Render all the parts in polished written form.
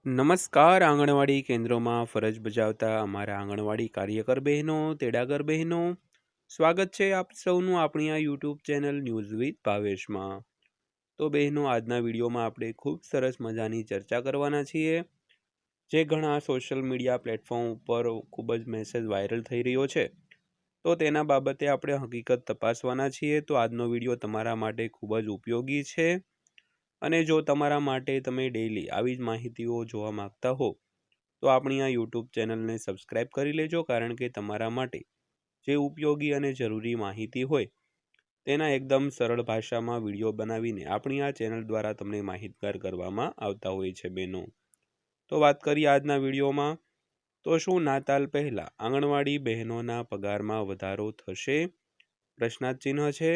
નમસ્કાર આંગણવાડી કેન્દ્રોમાં ફરજ બજાવતા અમારા આંગણવાડી કાર્યકર બહેનો તેડાગર બહેનો સ્વાગત છે આપ સૌનું આપણી આ યુટ્યુબ ચેનલ ન્યૂઝ વિથ ભાવેશમાં। તો બહેનો આજના વિડીયોમાં આપણે ખૂબ સરસ મજાની ચર્ચા કરવાના છીએ, જે ઘણા સોશિયલ મીડિયા પ્લેટફોર્મ ઉપર ખૂબ જ મેસેજ વાયરલ થઈ રહ્યો છે, તો તેના બાબતે આપણે હકીકત તપાસવાના છીએ। તો આજનો વિડીયો તમારા માટે ખૂબ જ ઉપયોગી છે અને જો તમારા માટે તમે ડેઈલી આવી જ માહિતીઓ જોવા માંગતા હો તો આપણી આ યુટ્યુબ ચેનલને સબસ્ક્રાઈબ કરી લેજો, કારણ કે તમારા માટે જે ઉપયોગી અને જરૂરી માહિતી હોય તેના એકદમ સરળ ભાષામાં વિડીયો બનાવીને આપણી આ ચેનલ દ્વારા તમને માહિતગાર કરવામાં આવતા હોય છે બહેનો। તો વાત કરીએ આજના વિડીયોમાં, તો શું નાતાલ પહેલાં આંગણવાડી બહેનોના પગારમાં વધારો થશે? પ્રશ્નાર્થ ચિહ્ન છે।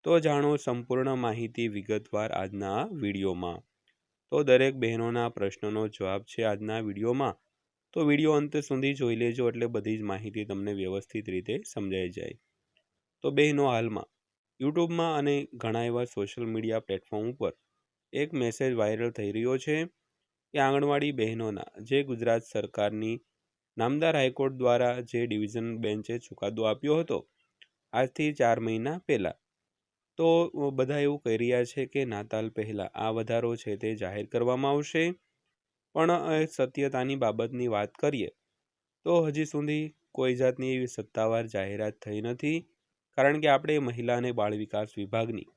તો જાણો સંપૂર્ણ માહિતી વિગતવાર આજના વિડીયોમાં। તો દરેક બહેનોના પ્રશ્નનો જવાબ છે આજના વિડીયોમાં, તો વિડીયો અંત સુધી જોઈ લેજો એટલે બધી જ માહિતી તમને વ્યવસ્થિત રીતે સમજાઈ જાય। તો બહેનો, હાલમાં યુટ્યુબમાં અને ઘણા એવા સોશિયલ મીડિયા પ્લેટફોર્મ ઉપર એક મેસેજ વાયરલ થઈ રહ્યો છે કે આંગણવાડી બહેનોના જે ગુજરાત સરકારની નામદાર હાઈકોર્ટ દ્વારા જે ડિવિઝન બેન્ચે ચુકાદો આપ્યો હતો આજથી 4 મહિના પહેલાં, તો બધા એવું કહી રહ્યા છે કે નાતાલ પહેલાં આ વધારો છે તે જાહેર કરવામાં આવશે। પણ સત્યતાની બાબતની વાત કરીએ તો હજી સુધી કોઈ જાતની એવી સત્તાવાર જાહેરાત થઈ નથી, કારણ કે આપણે મહિલા અને બાળ વિકાસ વિભાગની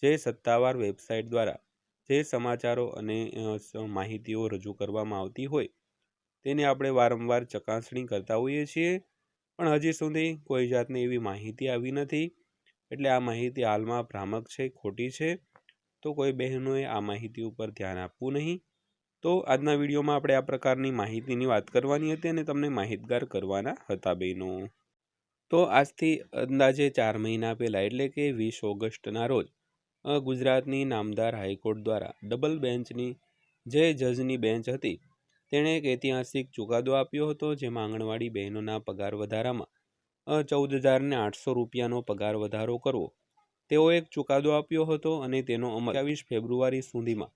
જે સત્તાવાર વેબસાઇટ દ્વારા જે સમાચારો અને માહિતીઓ રજૂ કરવામાં આવતી હોય તેની આપણે વારંવાર ચકાસણી કરતા હોઈએ છીએ, પણ હજી સુધી કોઈ જાતની એવી માહિતી આવી નથી। એટલે આ માહિતી હાલમાં ભ્રામક છે, ખોટી છે, તો કોઈ બહેનોએ આ માહિતી ઉપર ધ્યાન આપવું નહીં। તો આજના વિડીયોમાં આપણે આ પ્રકારની માહિતીની વાત કરવાની હતી અને તમને માહિતગાર કરવાના હતા બહેનો। તો આજથી અંદાજે 4 મહિના પહેલાં એટલે કે 20 ઓગસ્ટના રોજ ગુજરાતની નામદાર હાઈકોર્ટ દ્વારા ડબલ બેન્ચની જે જજની બેન્ચ હતી તેણે એક ઐતિહાસિક ચુકાદો આપ્યો હતો, જેમાં આંગણવાડી બહેનોના પગાર વધારામાં 14,800 રૂપિયાનો પગાર વધારો કરવો તેવો એક ચુકાદો આપ્યો હતો અને તેનો અમલ 28 ફેબ્રુઆરી સુધીમાં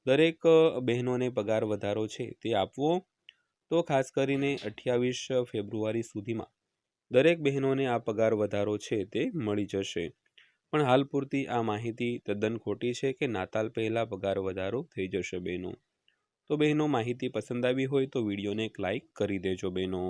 દરેક બહેનોને પગાર વધારો છે તે આપવો। તો ખાસ કરીને 28 ફેબ્રુઆરી સુધીમાં દરેક બહેનોને આ પગાર વધારો છે તે મળી જશે। પણ હાલ પૂરતી આ માહિતી તદ્દન ખોટી છે કે નાતાલ પહેલાં પગાર વધારો થઈ જશે બહેનો। તો બહેનો, માહિતી પસંદ આવી હોય તો વિડીયોને એક લાઇક કરી દેજો બહેનો।